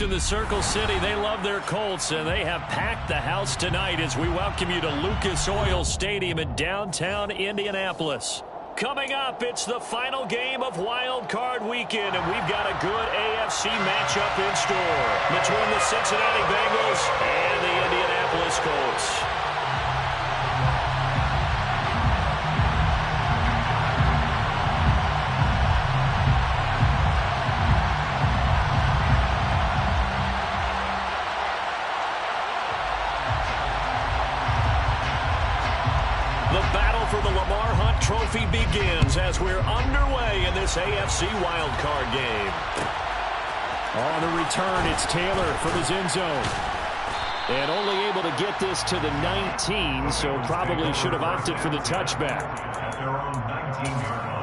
folks in the Circle City, they love their Colts, and they have packed the house tonight as we welcome you to Lucas Oil Stadium in downtown Indianapolis. Coming up, it's the final game of Wild Card Weekend, and we've got a good AFC matchup in store between the Cincinnati Bengals and the Indianapolis Colts. Trophy begins as we're underway in this AFC wildcard game. On the return, it's Taylor from his end zone. And only able to get this to the 19, so probably should have opted for the touchback. At their own 19-yard line.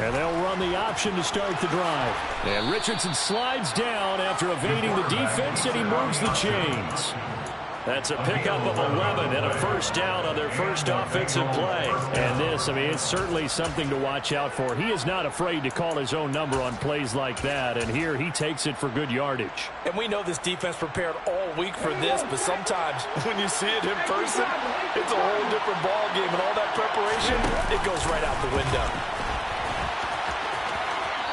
And they'll run the option to start the drive. And Richardson slides down after evading the defense, and he moves the chains. That's a pickup of 11 and a first down on their first offensive play. And this, it's certainly something to watch out for. He is not afraid to call his own number on plays like that, and here he takes it for good yardage. And we know this defense prepared all week for this, but sometimes when you see it in person, it's a whole different ball game, and all that preparation, it goes right out the window.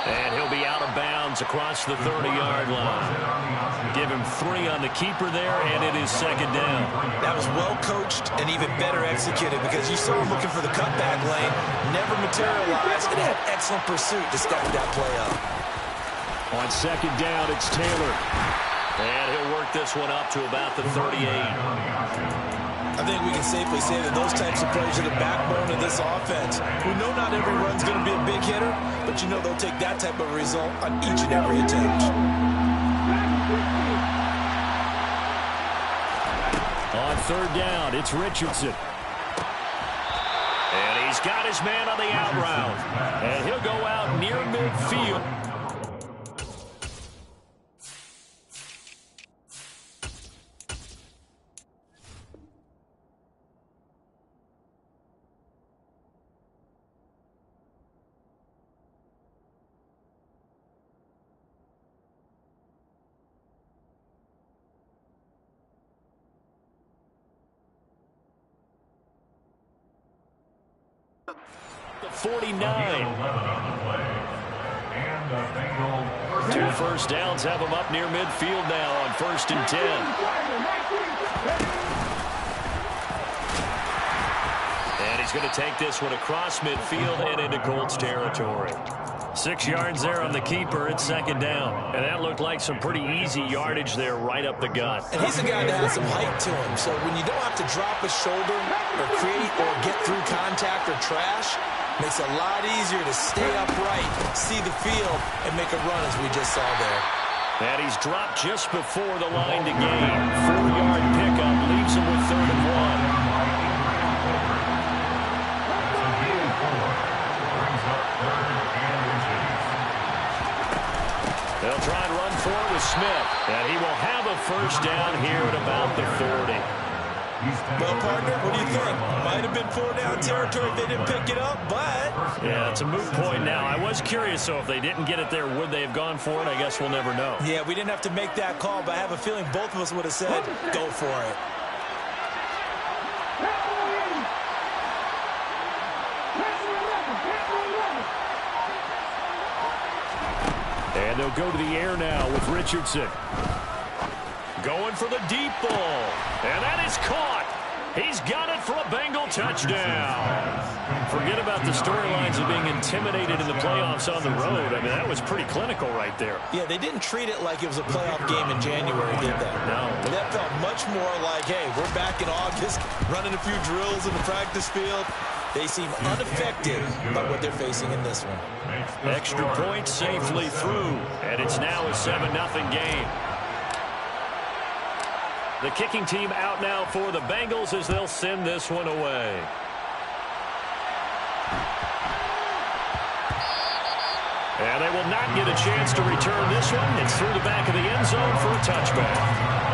And he'll be out of bounds across the 30-yard line. Give him 3 on the keeper there, and it is second down. That was well coached and even better executed because you saw him looking for the cutback lane, never materialized, and had excellent pursuit to stack that play up. On second down, it's Taylor. And he'll work this one up to about the 38. I think we can safely say that those types of plays are the backbone of this offense. We know not every run's going to be a big hitter, but you know they'll take that type of result on each and every attempt. On third down, it's Richardson. And he's got his man on the out route. And he'll go out near midfield. The 49. 2 first downs have him up near midfield now on 1st and 10. And he's going to take this one across midfield and into Colts territory. 6 yards there on the keeper. It's second down. And that looked like some pretty easy yardage there right up the gut. And he's a guy that has some height to him. So when you don't have to drop a shoulder or create or get through contact or trash, makes it a lot easier to stay upright, see the field, and make a run as we just saw there. And he's dropped just before the line to gain. 4-yard pickup leaves him with 3rd and 1. They'll try and run forward with Smith. And he will have a first down here at about the 40. Well, partner, what do you think? Might have been 4-down territory if they didn't pick it up, but... Yeah, it's a moot point now. I was curious, so if they didn't get it there, would they have gone for it? I guess we'll never know. Yeah, we didn't have to make that call, but I have a feeling both of us would have said, go for it. And they'll go to the air now with Richardson. Going for the deep ball. And that is caught. He's got it for a Bengal touchdown. Forget about the storylines of being intimidated in the playoffs on the road. That was pretty clinical right there. Yeah, they didn't treat it like it was a playoff game in January, did they? No. That felt much more like, hey, we're back in August, running a few drills in the practice field. They seem unaffected by what they're facing in this one. Extra point safely through, and it's now a 7-0 game. The kicking team out now for the Bengals as they'll send this one away. And they will not get a chance to return this one. It's through the back of the end zone for a touchback.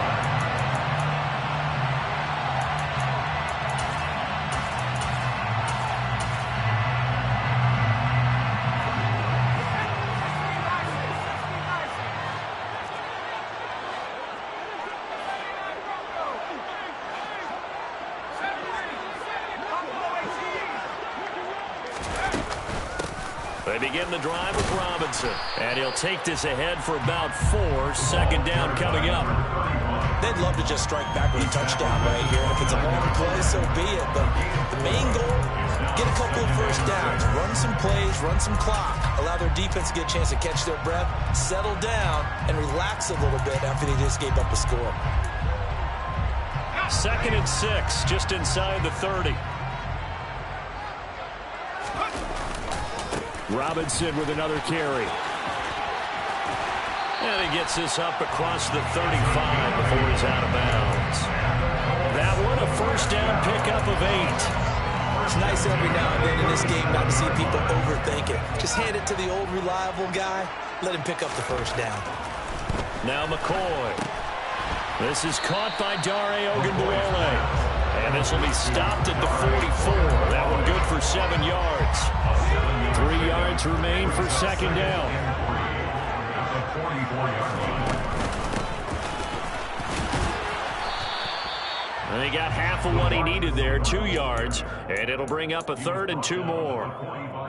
They begin the drive with Robinson. And he'll take this ahead for about 4. Second down coming up. They'd love to just strike back with a touchdown right here. And if it's a long play, so be it. But the main goal, get a couple of first downs. Run some plays, run some clock. Allow their defense to get a chance to catch their breath, settle down, and relax a little bit after they just gave up a score. 2nd and 6, just inside the 30. Robinson with another carry. And he gets this up across the 35 before he's out of bounds. That one, a first down pickup of 8. It's nice every now and then in this game not to see people overthink it. Just hand it to the old reliable guy. Let him pick up the first down. Now McCoy. This is caught by Dare Ogunbowale. And this will be stopped at the 44. That one good for 7 yards. 3 yards remain for second down. And he got half of what he needed there, 2 yards. And it'll bring up a 3rd and 2 more.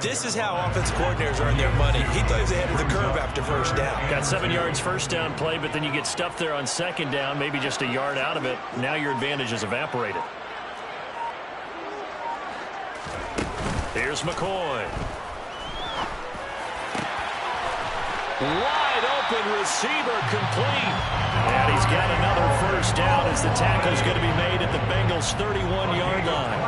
This is how offensive coordinators earn their money. He thought he was ahead of the curve after first down. Got 7 yards first down play, but then you get stuffed there on second down, maybe just a yard out of it. Now your advantage is evaporated. Here's McCoy. Wide open receiver complete. And he's got another first down as the tackle's going to be made at the Bengals' 31-yard line.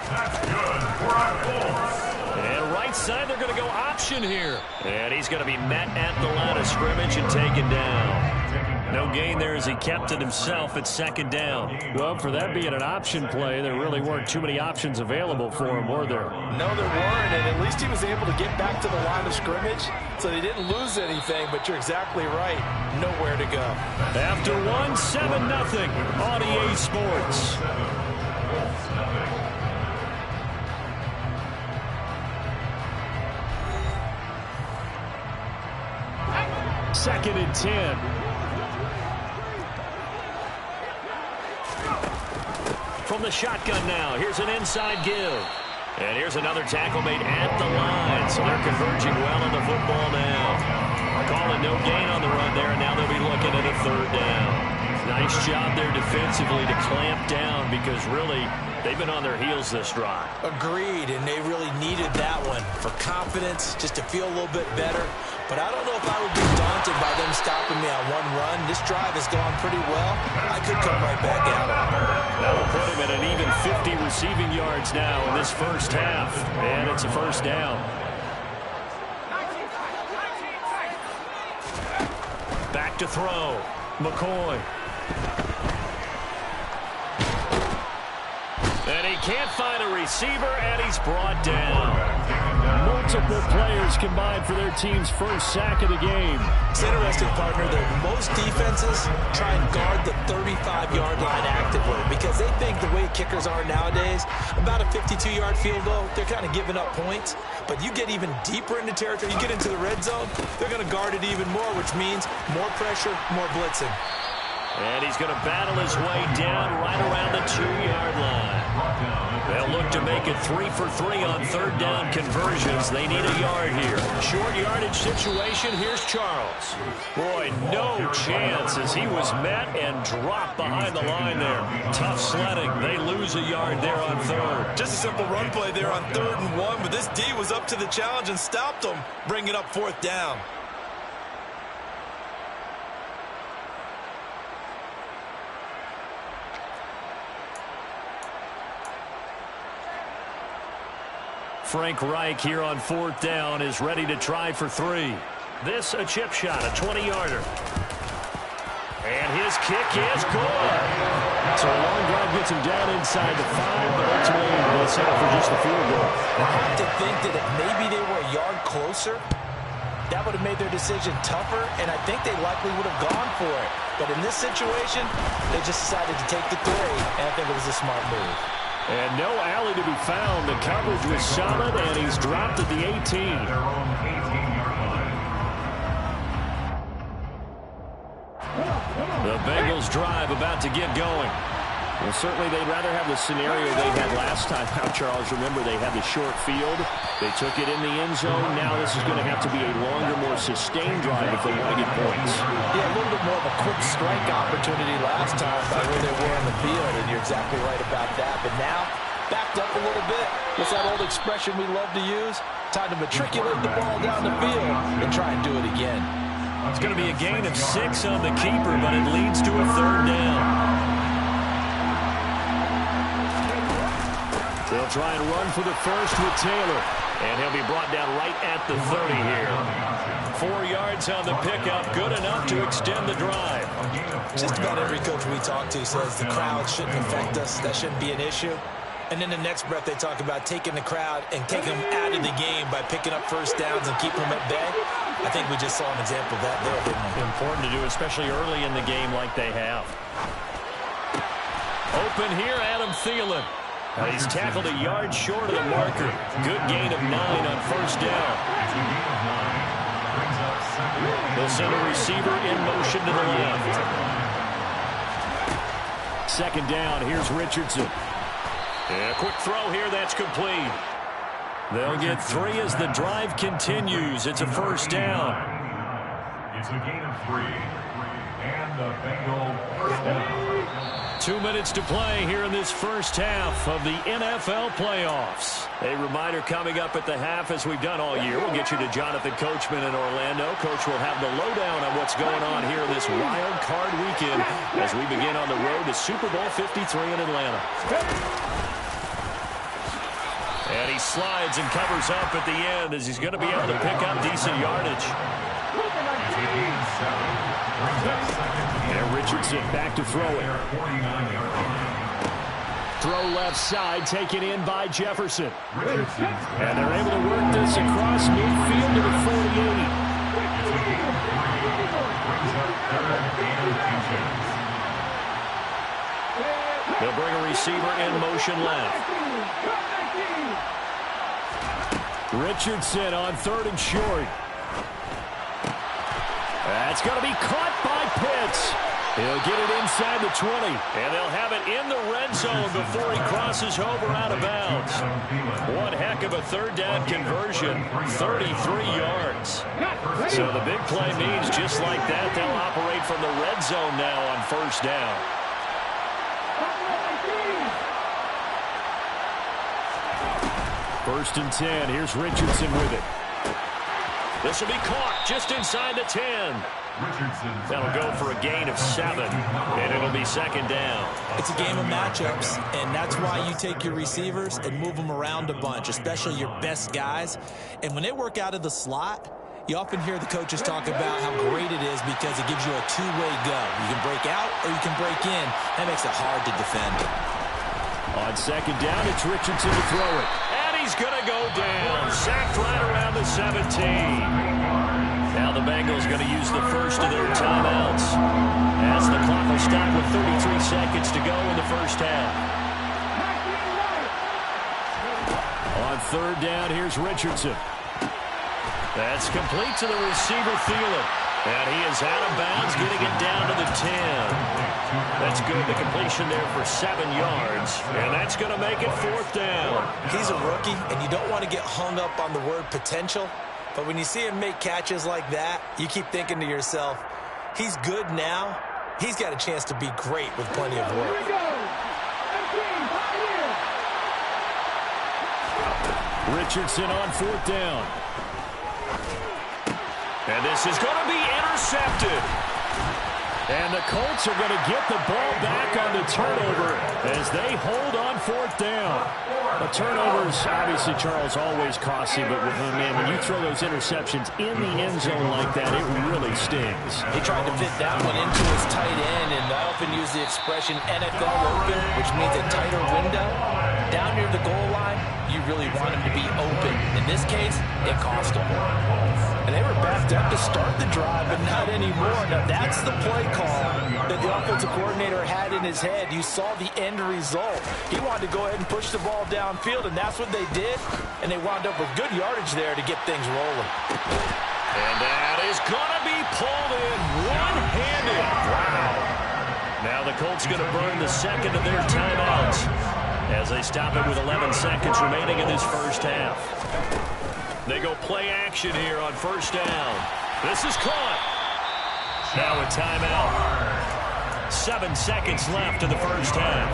That's good. We're at full. And right side, they're going to go option here. And he's going to be met at the line of scrimmage and taken down. No gain there as he kept it himself at second down. Well, for that being an option play, there really weren't too many options available for him, were there? No, there weren't, and at least he was able to get back to the line of scrimmage, so they didn't lose anything, but you're exactly right. Nowhere to go. After one, 7-0 on EA Sports. Second and 10. From the shotgun now, here's an inside give. And here's another tackle made at the line. So they're converging well on the football now. Calling no gain on the run there, and now they'll be looking at a 3rd down. Nice job there defensively to clamp down because really they've been on their heels this drive. Agreed, and they really needed that one for confidence, just to feel a little bit better. But I don't know if I would be daunted by them stopping me on one run. This drive has gone pretty well. I could come right back at them. That will put him at an even 50 receiving yards now in this first half. And it's a first down. Back to throw. McCoy. And he can't find a receiver, and he's brought down. Multiple players combined for their team's first sack of the game. It's interesting, partner, that most defenses try and guard the 35-yard line actively because they think the way kickers are nowadays, about a 52-yard field goal, they're kind of giving up points. But you get even deeper into territory, you get into the red zone, they're going to guard it even more, which means more pressure, more blitzing. And he's going to battle his way down right around the 2-yard line. They'll look to make it 3 for 3 on 3rd down conversions. They need a yard here. Short yardage situation. Here's Charles. Boy, no chance as he was met and dropped behind the line there. Tough sledding. They lose a yard there on 3rd. Just a simple run play there on 3rd and 1, but this D was up to the challenge and stopped them, bringing up 4th down. Frank Reich here on 4th down is ready to try for 3. This a chip shot, a 20-yarder. And his kick is good. So a long drive gets him down inside the 5, but ultimately they settle for just the field goal. I have to think that if maybe they were a yard closer, that would have made their decision tougher, and I think they likely would have gone for it. But in this situation, they just decided to take the 3, and I think it was a smart move. And no alley to be found. The coverage was solid, and he's dropped at the 18. The Bengals drive about to get going. Well, certainly they'd rather have the scenario they had last time out, Charles. Remember, they had the short field. They took it in the end zone. Now this is going to have to be a longer, more sustained drive if they want to get points. Yeah, a little bit more of a quick strike opportunity last time by where they were in the field, and you're exactly right about that. But now, backed up a little bit. What's that old expression we love to use? Time to matriculate the ball down the field and try and do it again. It's going to be a gain of 6 on the keeper, but it leads to a 3rd down. They'll try and run for the first with Taylor. And he'll be brought down right at the 30 here. 4 yards on the pickup, good enough to extend the drive. Just about every coach we talk to says the crowd shouldn't affect us. That shouldn't be an issue. And in the next breath, they talk about taking the crowd and taking them out of the game by picking up first downs and keeping them at bay. I think we just saw an example of that there, didn't we? Important to do, especially early in the game like they have. Open here, Adam Thielen. He's tackled a yard short of the marker. Good gain of 9 on first down. They'll send a receiver in motion to the left. 2nd down, here's Richardson. And a quick throw here, that's complete. They'll get 3 as the drive continues. It's a first down. It's a gain of 3. And the Bengals first down. 2 minutes to play here in this first half of the NFL playoffs. A reminder coming up at the half, as we've done all year. We'll get you to Jonathan Coachman in Orlando. Coach will have the lowdown on what's going on here in this wild card weekend as we begin on the road to Super Bowl 53 in Atlanta. And he slides and covers up at the end as he's going to be able to pick up decent yardage. And Richardson back to throw it. Throw left side, taken in by Jefferson. And they're able to work this across midfield to the 48. They'll bring a receiver in motion left. Richardson on 3rd and short. That's going to be caught by Pitts. He'll get it inside the 20. And they'll have it in the red zone before he crosses over out of bounds. One heck of a 3rd down conversion, 33 yards. So the big play means just like that, they'll operate from the red zone now on first down. First and 10. Here's Richardson with it. This will be caught just inside the 10. That'll go for a gain of 7, and it'll be 2nd down. It's a game of matchups, and that's why you take your receivers and move them around a bunch, especially your best guys. And when they work out of the slot, you often hear the coaches talk about how great it is because it gives you a two-way go. You can break out or you can break in. That makes it hard to defend. On 2nd down, it's Richardson to throw it. He's going to go down. Sacked right around the 17. Now the Bengals going to use the first of their timeouts as the clock will stop with 33 seconds to go in the first half. On 3rd down, here's Richardson. That's complete to the receiver, Thielen. And he is out of bounds, getting it down to the 10. That's good. The completion there for 7 yards. And that's going to make it 4th down. He's a rookie, and you don't want to get hung up on the word potential. But when you see him make catches like that, you keep thinking to yourself, he's good now. He's got a chance to be great with plenty of work. Richardson on 4th down. And this is going to be intercepted. And the Colts are going to get the ball back on the turnover as they hold on fourth down. The turnovers, obviously, Charles, always costly, but man, when you throw those interceptions in the end zone like that, it really stings. He tried to fit that one into his tight end, and I often use the expression NFL open, which means a tighter window. Down near the goal line, you really want him to be open. In this case, it cost him. And they were backed up to start the drive, but not anymore. Now, that's the play call that the offensive coordinator had in his head. You saw the end result. He wanted to go ahead and push the ball downfield, and that's what they did. And they wound up with good yardage there to get things rolling. And that is going to be pulled in one-handed. Wow. Now the Colts going to burn the second of their timeouts as they stop it with 11 seconds remaining in this first half. They go play action here on first down. This is caught. Now a timeout. 7 seconds left in the first half.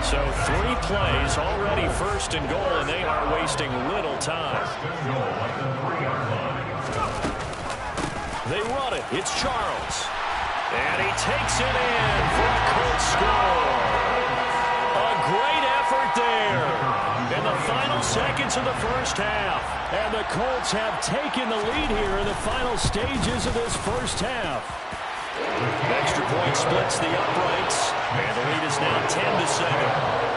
So 3 plays already first and goal, and they are wasting little time. They run it. It's Charles. And he takes it in for a Colts score. A great effort there in the final seconds of the first half. And the Colts have taken the lead here in the final stages of this first half. Extra point splits the uprights, and the lead is now 10-7.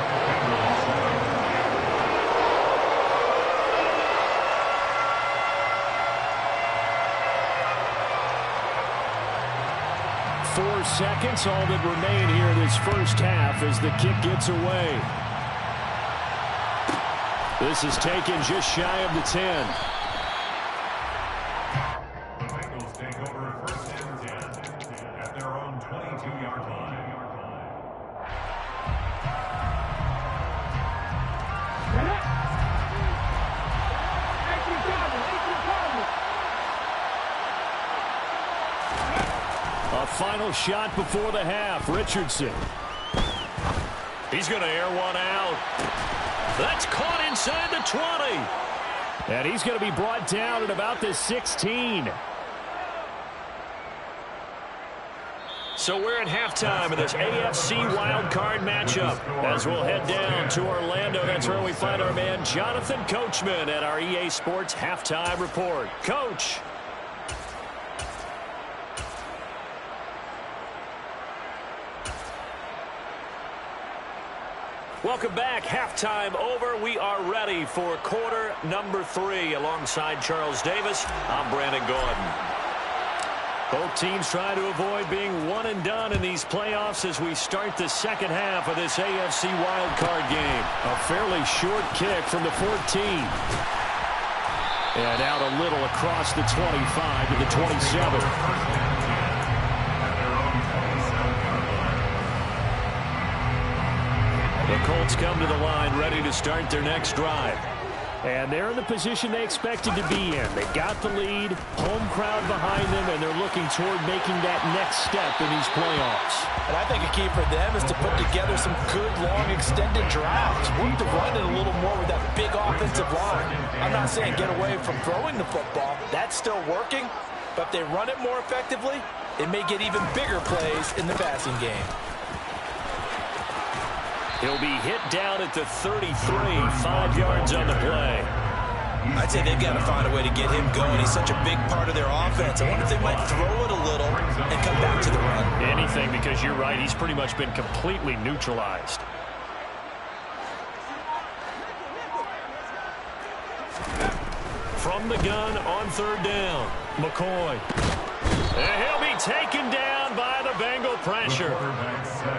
Seconds, all that remain here in this first half as the kick gets away. This is taken just shy of the 10. The Bengals take over first and 10 at their own 22-yard line. A final shot before the half. Richardson. He's going to air one out. That's caught inside the 20. And he's going to be brought down at about the 16. So we're at halftime of this AFC wildcard matchup. As we'll head down to Orlando, that's where we find our man Jonathan Coachman at our EA Sports Halftime Report. Coach. Welcome back. Halftime over. We are ready for quarter number 3. Alongside Charles Davis, I'm Brandon Gordon. Both teams trying to avoid being one and done in these playoffs as we start the second half of this AFC wildcard game. A fairly short kick from the 14. And out a little across the 25 to the 27. The Colts come to the line ready to start their next drive. And they're in the position they expected to be in. They got the lead, home crowd behind them, and they're looking toward making that next step in these playoffs. And I think a key for them is to put together some good, long, extended drives. Work the run it a little more with that big offensive line. I'm not saying get away from throwing the football. That's still working. But if they run it more effectively, it may get even bigger plays in the passing game. He'll be hit down at the 33, 5 yards on the play. I'd say they've got to find a way to get him going. He's such a big part of their offense. I wonder if they might throw it a little and come back to the run. Anything, because you're right. He's pretty much been completely neutralized. From the gun on third down, McCoy. And he'll be taken down by the Bengal pressure.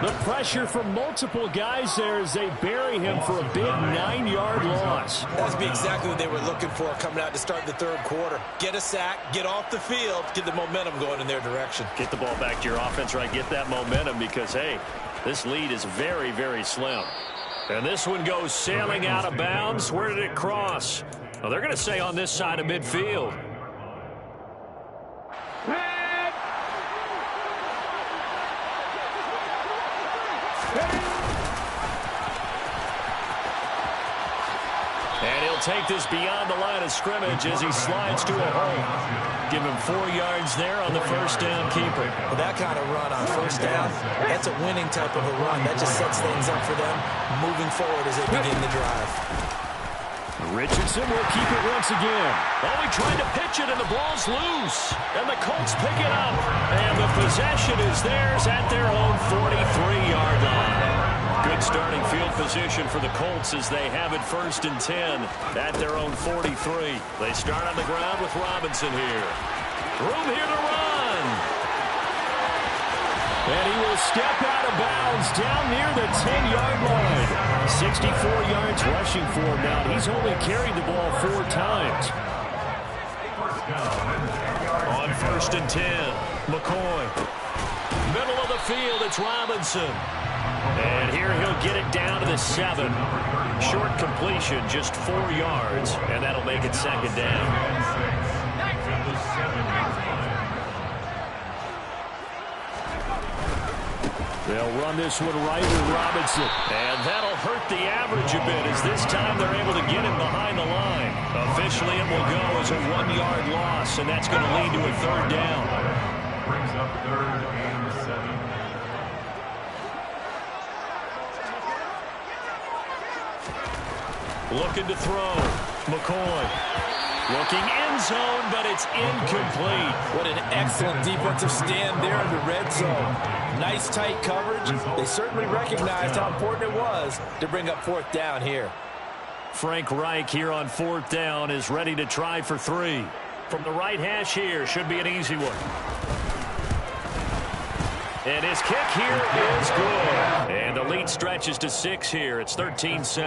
The pressure from multiple guys there as they bury him for a big 9-yard loss. That would be exactly what they were looking for coming out to start the third quarter. Get a sack, get off the field, get the momentum going in their direction. Get the ball back to your offense, right? Get that momentum because, hey, this lead is very, very slim. And this one goes sailing out of bounds. Where did it cross? Well, they're going to say on this side of midfield. And he'll They'll take this beyond the line of scrimmage as he slides to a hole. Give him 4 yards there on the first down keeper. Well, that kind of run on first down, that's a winning type of a run. That just sets things up for them moving forward as they begin the drive. Richardson will keep it once again. Oh, he tried to pitch it, and the ball's loose. And the Colts pick it up. And the possession is theirs at their own 43-yard line. Good starting field position for the Colts as they have it 1st and 10 at their own 43. They start on the ground with Robinson here. Room here to run. And he will step out of bounds down near the 10-yard line. 64 yards rushing for him now. He's only carried the ball 4 times. On 1st and 10, McCoy. Middle of the field, it's Robinson. And here he'll get it down to the 7. Short completion, just 4 yards, and that'll make it 2nd down. They'll run this one right with Robinson. And that'll hurt the average a bit as this time they're able to get him behind the line. Officially, it will go as a 1-yard loss, and that's going to lead to a 3rd down. Brings up 3rd and 7. Looking to throw. McCoy. Looking end zone, but it's incomplete. What an excellent defensive stand there in the red zone. Nice tight coverage. They certainly recognized how important it was to bring up 4th down here. Frank Reich here on 4th down is ready to try for 3. From the right hash here, should be an easy one. And his kick here is good. And the lead stretches to 6 here. It's 13-7. So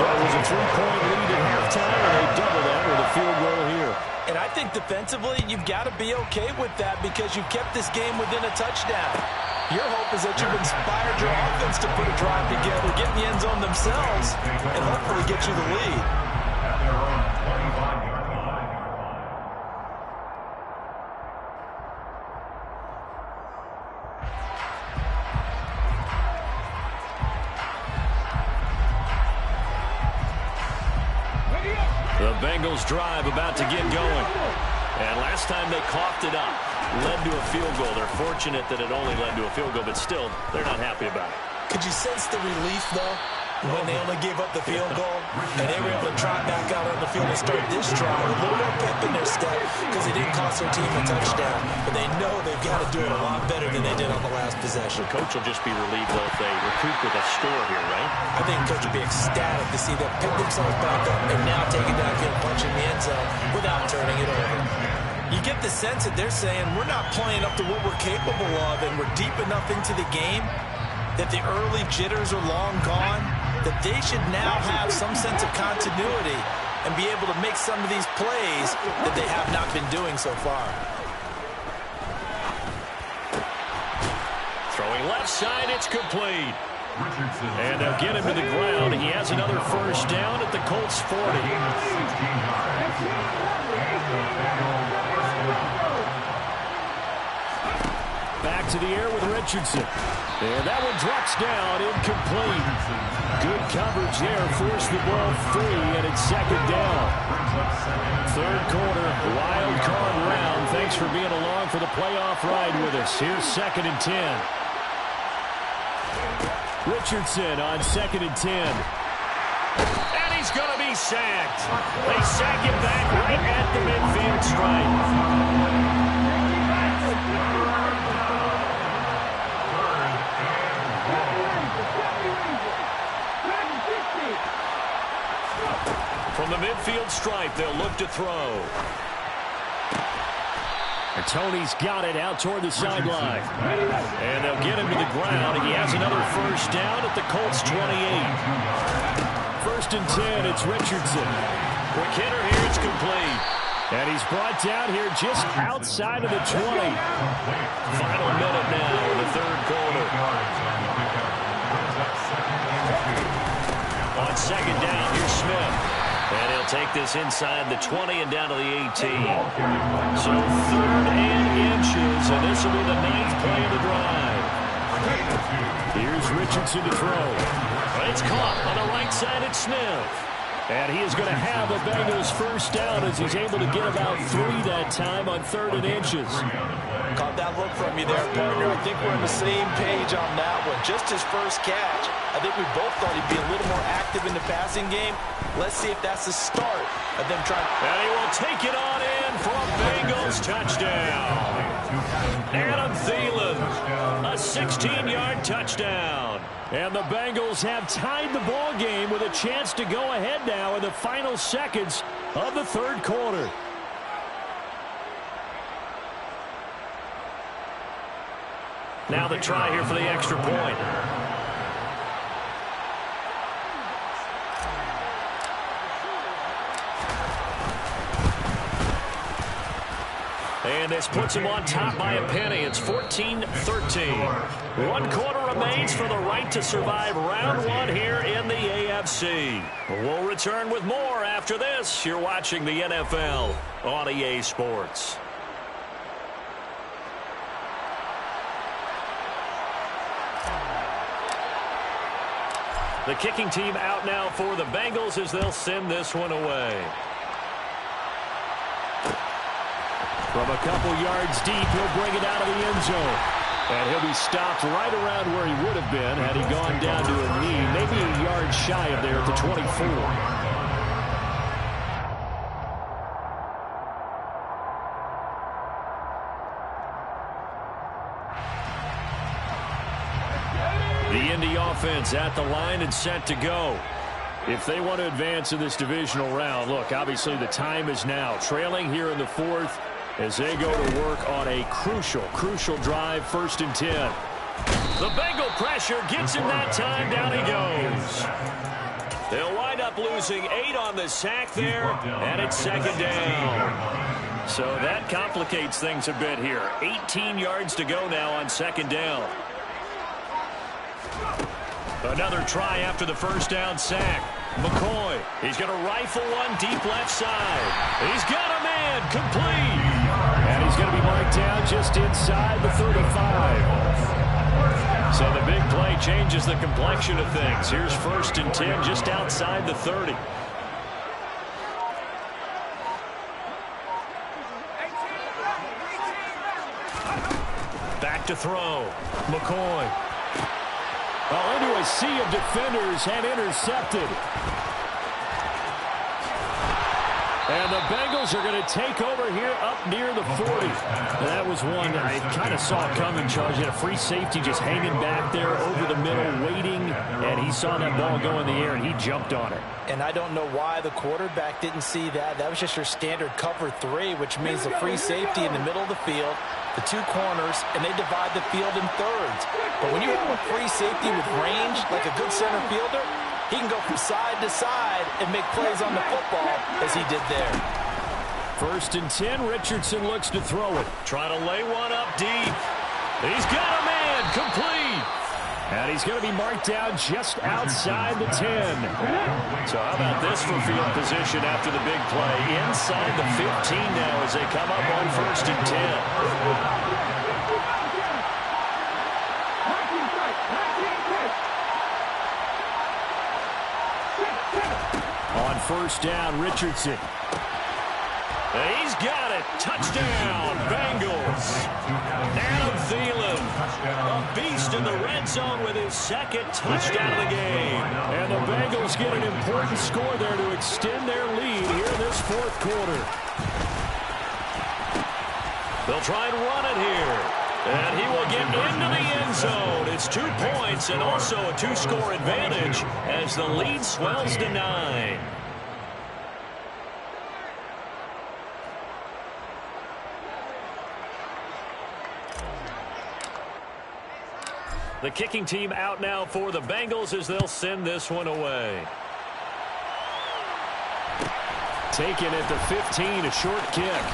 it was a 3-point lead at halftime, and they double that with a field goal here. And I think defensively, you've got to be okay with that because you've kept this game within a touchdown. Your hope is that you've inspired your offense to put a drive together, get in the end zone themselves, and hopefully get you the lead. At their own 25-yard line. The Bengals drive about to get going. And last time they coughed it up, led to a field goal. They're fortunate that it only led to a field goal, but still, they're not happy about it. Could you sense the relief, though, when they only gave up the field goal and they were able to trot back out on the field and start this drive with a little more pep in their step because they didn't cost their team a touchdown, but they know they've got to do it a lot better than they did on the last possession. The coach will just be relieved, though, if they recoup with a score here, right? I think the coach will be ecstatic to see them pick themselves back up and now take it downfield, punch in the end zone without turning it over. You get the sense that they're saying we're not playing up to what we're capable of and we're deep enough into the game that the early jitters are long gone, that they should now have some sense of continuity and be able to make some of these plays that they have not been doing so far. Throwing left side, it's complete. And they'll get him to the ground. He has another 1st down at the Colts 40. Back to the air with Richardson. And that one drops down, incomplete. Good coverage there, forced the ball free, and it's 2nd down. 3rd quarter, wild card round. Thanks for being along for the playoff ride with us. Here's 2nd and 10. Richardson on 2nd and 10. And he's going to be sacked. They sack him back right at the midfield stripe. From the midfield stripe, they'll look to throw. And Tony's got it out toward the sideline. And they'll get him to the ground. And he has another 1st down at the Colts 28. 1st and 10, it's Richardson. Quick hitter here, it's complete. And he's brought down here just outside of the 20. Final minute now in the 3rd quarter. On 2nd down, here's Smith. And he'll take this inside the 20 and down to the 18. So 3rd and inches, and this will be the 9th play of the drive. Here's Richardson to throw. But it's caught on the right side. It's Smith. And he is going to have a Bengals first down as he's able to get about 3 that time on 3rd and inches. Caught that look from you there, partner. I think we're on the same page on that one. Just his first catch. I think we both thought he'd be a little more active in the passing game. Let's see if that's the start of them trying. And he will take it on in for a Bengals touchdown. Adam Thielen, a 16-yard touchdown. And the Bengals have tied the ball game with a chance to go ahead now in the final seconds of the 3rd quarter. Now the try here for the extra point. And this puts him on top by a penny. It's 14-13. 1 quarter remains for the right to survive round 1 here in the AFC. We'll return with more after this. You're watching the NFL on EA Sports. The kicking team out now for the Bengals as they'll send this one away. From a couple yards deep, he'll bring it out of the end zone. And he'll be stopped right around where he would have been had he gone down to a knee, maybe a yard shy of there at the 24. The Indy offense at the line and set to go. If they want to advance in this divisional round, look, obviously the time is now. Trailing here in the 4th as they go to work on a crucial drive, 1st and 10. The Bengal pressure gets him that time. Down he goes. They'll wind up losing 8 on the sack there, and it's 2nd down. So that complicates things a bit here. 18 yards to go now on 2nd down. Another try after the 1st down sack. McCoy, he's going to rifle one deep left side. He's got a man, complete. And he's going to be marked down just inside the 35. So the big play changes the complexion of things. Here's 1st and 10 just outside the 30. Back to throw. McCoy. Well, into a sea of defenders and intercepted. And the Bengals are going to take over here up near the 40. And that was one I kind of saw coming, Charles. He had a free safety just hanging back there over the middle, waiting. And he saw that ball go in the air, and he jumped on it. And I don't know why the quarterback didn't see that. That was just your standard cover 3, which means the free safety in the middle of the field, the 2 corners, and they divide the field in thirds. But when you have a free safety with range, like a good center fielder, he can go from side to side and make plays on the football as he did there. 1st and 10, Richardson looks to throw it. Trying to lay one up deep. He's got a man, complete. And he's going to be marked down just outside the 10. So how about this for field position after the big play? Inside the 15 now as they come up on 1st and 10. On 1st down, Richardson. He's got it. Touchdown, Bengals. Adam Thielen, a beast in the red zone with his 2nd touchdown of the game. And the Bengals get an important score there to extend their lead here in this 4th quarter. They'll try and run it here. And he will get into the end zone. It's 2 points and also a 2-score advantage as the lead swells to 9. The kicking team out now for the Bengals as they'll send this one away. Taken at the 15, a short kick.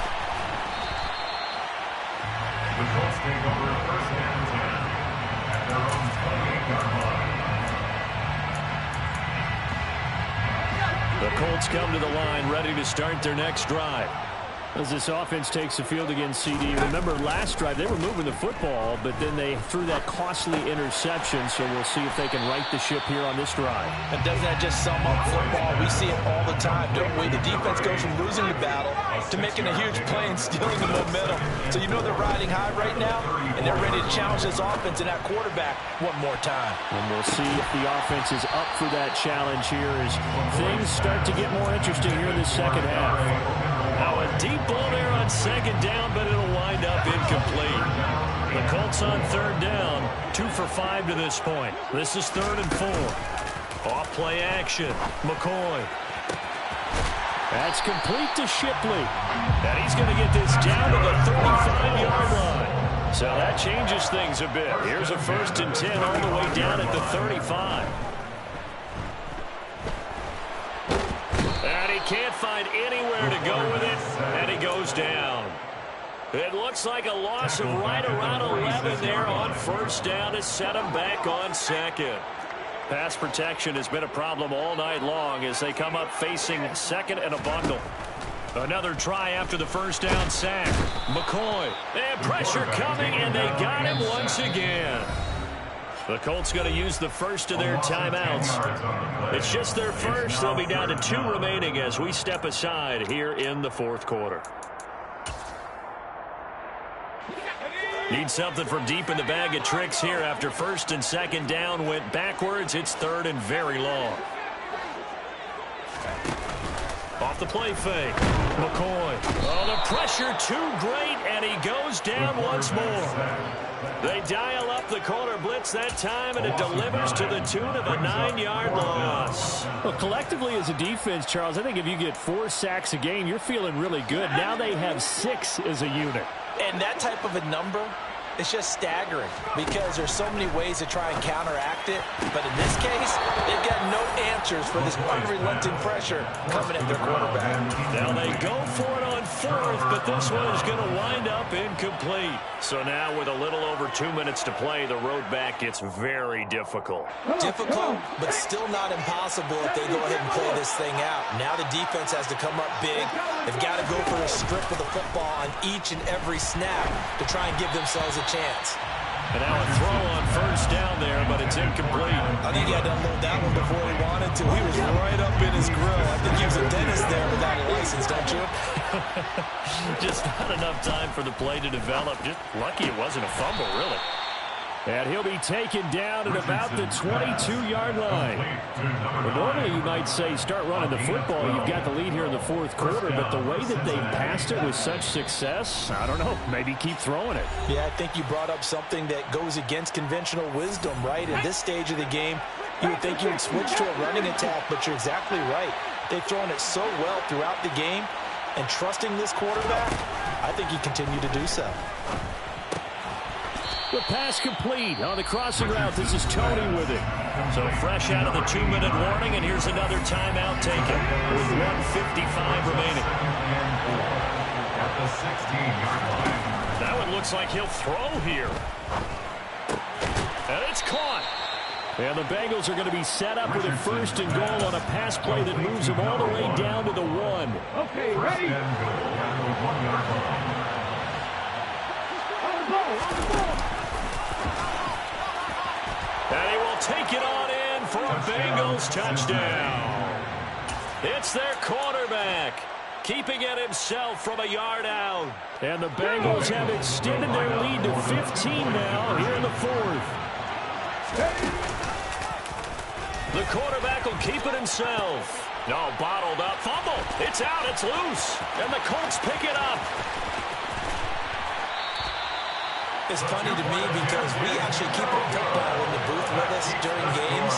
The Colts take over 1st and 10 at their own 28-yard line. The Colts come to the line ready to start their next drive. As this offense takes the field against CD, remember last drive they were moving the football, but then they threw that costly interception, so we'll see if they can right the ship here on this drive. And doesn't that just sum up football? We see it all the time, don't we? The defense goes from losing the battle to making a huge play and stealing the momentum. So you know they're riding high right now, and they're ready to challenge this offense and that quarterback one more time. And we'll see if the offense is up for that challenge here as things start to get more interesting here in the second half. Now a deep ball there on second down, but it'll wind up incomplete. The Colts on third down, 2 for 5 to this point. This is 3rd and 4. Off play action, McCoy. That's complete to Shipley. And he's going to get this down to the 35-yard line. So that changes things a bit. Here's a 1st and 10 all the way down at the 35. And he can't find anywhere to go with it, and he goes down. It looks like a loss of right around 11 there on 1st down to set him back on 2nd. Pass protection has been a problem all night long as they come up facing 2nd and a bundle. Another try after the 1st down sack. McCoy, and pressure coming, and they got him once again. The Colts going to use the first of their timeouts. It's just their first. They'll be down to 2 remaining as we step aside here in the 4th quarter. Need something from deep in the bag of tricks here after 1st and 2nd down went backwards. It's 3rd and very long. Off the play fake. McCoy. Oh, the pressure too great, and he goes down once more. They dial up the corner blitz that time, and it delivers to the tune of a 9-yard loss. Well, collectively as a defense, Charles, I think if you get 4 sacks a game, you're feeling really good. Now they have 6 as a unit. And that type of a number, it's just staggering because there's so many ways to try and counteract it. But in this case, they've got no answers for this unrelenting pressure coming at their quarterback. Now they go for it on 4th, but this one is going to wind up incomplete. So now with a little over 2 minutes to play, the road back gets very difficult. Difficult, but still not impossible if they go ahead and play this thing out. Now the defense has to come up big. They've got to go for a strip of the football on each and every snap to try and give themselves a chance. And now a throw on 1st down there, but it's incomplete. I think he had to unload that one before he wanted to. He was right up in his grill. I think he was a dentist there without a license, don't you? Just not enough time for the play to develop. Just lucky it wasn't a fumble, really. And he'll be taken down at about the 22-yard line. Well, normally you might say start running the football. You've got the lead here in the 4th quarter, but the way that they passed it with such success, I don't know, maybe keep throwing it. Yeah, I think you brought up something that goes against conventional wisdom, right? At this stage of the game, you would think you would switch to a running attack, but you're exactly right. They've thrown it so well throughout the game, and trusting this quarterback, I think you continue to do so. The pass complete on the crossing route. This is Tony with it. So fresh out of the 2-minute warning, and here's another timeout taken with 1:55 remaining. At the 16-yard line. That one looks like he'll throw here. And it's caught. And the Bengals are going to be set up with a 1st and goal on a pass play that moves them all the way down to the 1. Okay, ready? Down to the 1-yard line. And he will take it on in for a Bengals touchdown. It's their quarterback, keeping it himself from a yard out. And the Bengals have extended their lead to 15 now here in the 4th. The quarterback will keep it himself. No, bottled up. Fumble. It's out. It's loose. And the Colts pick it up. It's funny to me because we actually keep a football in the booth with us during games,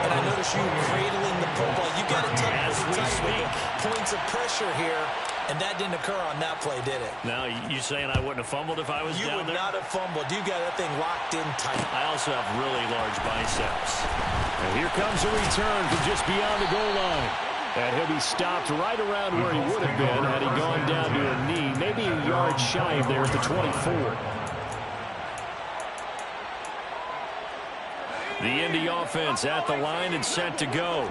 and I notice you cradling the football. You got it tucked as we speak. Points of pressure here, and that didn't occur on that play, did it? Now, you saying I wouldn't have fumbled if I was you down there? You would not have fumbled. You got that thing locked in tight. I also have really large biceps. And here comes a return from just beyond the goal line. And he'll be stopped right around where he would have been had he gone down to a knee, maybe a yard shy of there at the 24. The Indy offense at the line and set to go.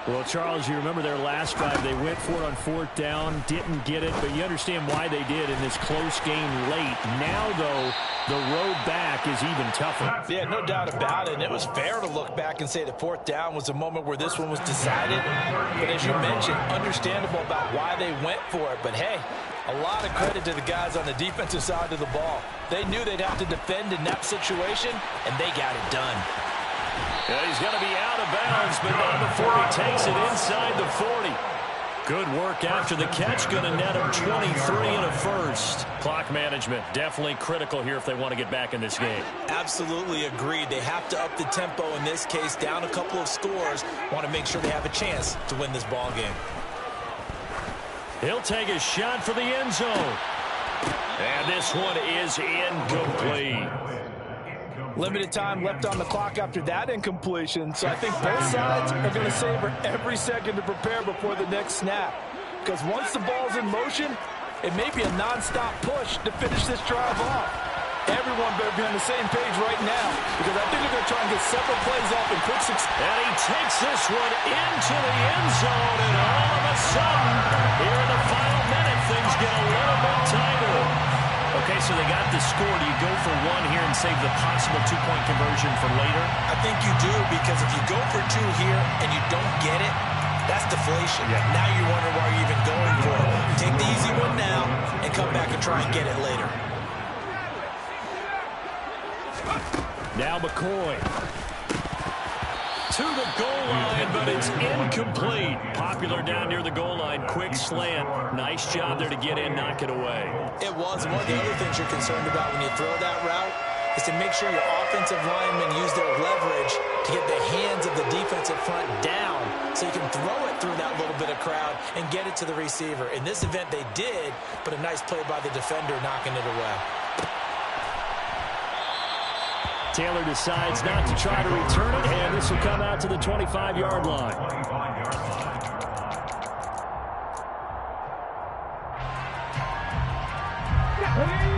Well, Charles, you remember their last drive. They went for it on 4th down, didn't get it, but you understand why they did in this close game late. Now, though, the road back is even tougher. Yeah, no doubt about it. And it was fair to look back and say that 4th down was the moment where this one was decided. But as you mentioned, understandable about why they went for it. But, hey, a lot of credit to the guys on the defensive side of the ball. They knew they'd have to defend in that situation, and they got it done. Yeah, he's going to be out of bounds, but not before he takes it inside the 40. Good work after the catch. Going to net him 23 and a first. Clock management definitely critical here if they want to get back in this game. Absolutely agreed. They have to up the tempo in this case, down a couple of scores. Want to make sure they have a chance to win this ball game. He'll take a shot for the end zone. And this one is incomplete. Limited time left on the clock after that incompletion, so I think both sides are going to savor every second to prepare before the next snap. Because once the ball's in motion, it may be a non-stop push to finish this drive off. Everyone better be on the same page right now, because I think they're going to try and get several plays off in quick succession. And he takes this one into the end zone, and all of a sudden, here in the final minute, things get a little bit tighter. Okay, so they got the score. Do you go for one here and save the possible two-point conversion for later? I think you do, because if you go for two here and you don't get it, that's deflation. Yeah. Now you're wondering why you're even going for it. Take the easy one now and come back and try and get it later. Now McCoy. To the goal line, but it's incomplete. Popular down near the goal line. Quick slant. Nice job there to get in, knock it away. It was. One of the other things you're concerned about when you throw that route is to make sure your offensive linemen use their leverage to get the hands of the defensive front down so you can throw it through that little bit of crowd and get it to the receiver. In this event, they did, but a nice play by the defender knocking it away. Taylor decides not to try to return it, and this will come out to the 25-yard line.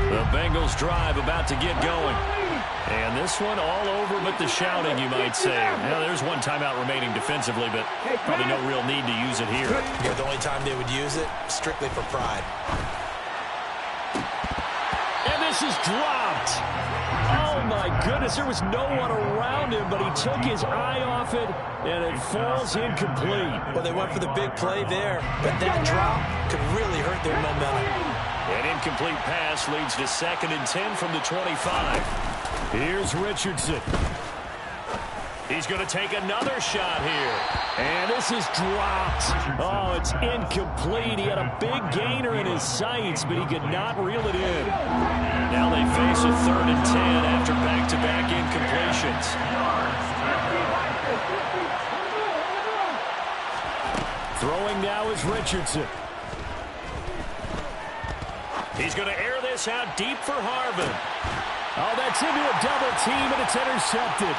The Bengals drive about to get going. And this one all over but the shouting, you might say. Now, there's one timeout remaining defensively, but probably no real need to use it here. Yeah, the only time they would use it, strictly for pride. And this is dropped. Oh, my goodness. There was no one around him, but he took his eye off it, and it falls incomplete. Well, they went for the big play there, but that drop could really hurt their momentum. An incomplete pass leads to 2nd and 10 from the 25. Here's Richardson. He's going to take another shot here. And this is dropped. Oh, it's incomplete. He had a big gainer in his sights, but he could not reel it in. Now they face a 3rd and 10 after back-to-back incompletions. Throwing now is Richardson. He's going to air this out deep for Harvin. Oh, that's into a double team, and it's intercepted.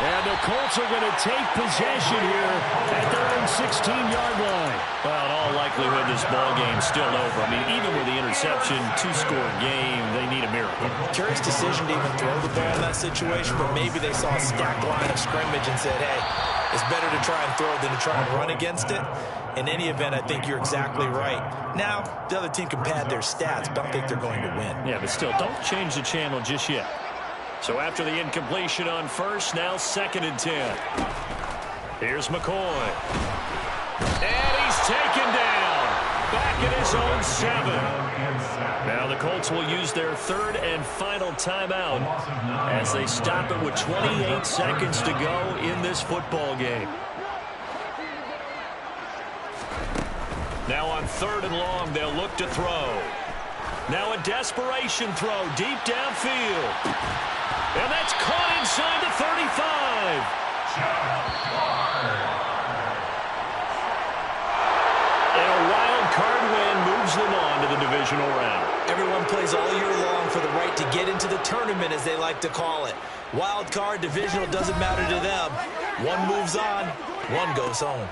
And the Colts are going to take possession here at their own 16-yard line. Well, in all likelihood, this ball game's still over. I mean, even with the interception, 2-score game, they need a miracle. Curious decision to even throw the ball in that situation, but maybe they saw a stacked line of scrimmage and said, hey, it's better to try and throw it than to try and run against it. In any event, I think you're exactly right. Now, the other team can pad their stats, but I don't think they're going to win. Yeah, but still, don't change the channel just yet. So after the incompletion on first, now 2nd and 10. Here's McCoy. And he's taken down. Back at his own 7. Now the Colts will use their 3rd and final timeout as they stop it with 28 seconds to go in this football game. Now on 3rd and long, they'll look to throw. Now a desperation throw deep downfield. And that's caught inside the 35. And a wild card win moves them on to the divisional round. Everyone plays all year long for the right to get into the tournament, as they like to call it. Wild card, divisional, doesn't matter to them. One moves on, one goes home.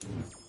Bengals.